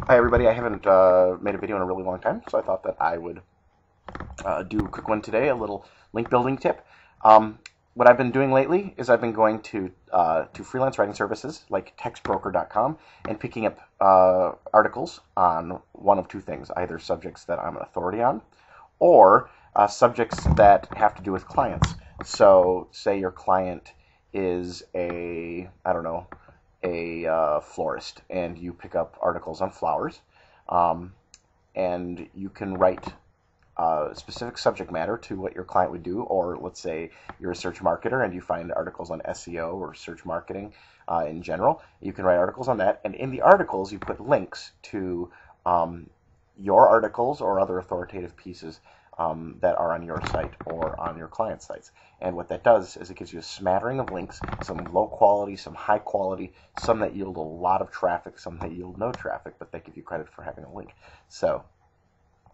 Hi everybody, I haven't made a video in a really long time, so I thought that I would do a quick one today, a little link building tip. What I've been doing lately is I've been going to freelance writing services like textbroker.com and picking up articles on one of two things, either subjects that I'm an authority on or subjects that have to do with clients. So say your client is I don't know, a florist, and you pick up articles on flowers, and you can write specific subject matter to what your client would do. Or let's say you're a search marketer and you find articles on SEO or search marketing in general. You can write articles on that, and in the articles you put links to your articles or other authoritative pieces that are on your site or on your client sites. And what that does is it gives you a smattering of links, some low quality, some high quality, some that yield a lot of traffic, some that yield no traffic, but they give you credit for having a link. So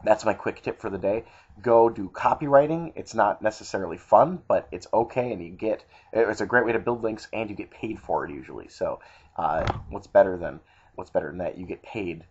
that's my quick tip for the day. Go do copywriting. It's not necessarily fun, but it's okay, and it's a great way to build links, and you get paid for it usually. So what's better than that? You get paid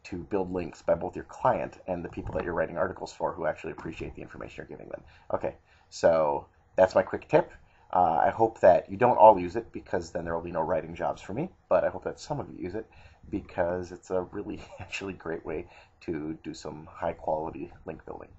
to build links by both your client and the people that you're writing articles for, who actually appreciate the information you're giving them. Okay, so that's my quick tip. I hope that you don't all use it, because then there will be no writing jobs for me, but I hope that some of you use it, because it's a really actually great way to do some high quality link building.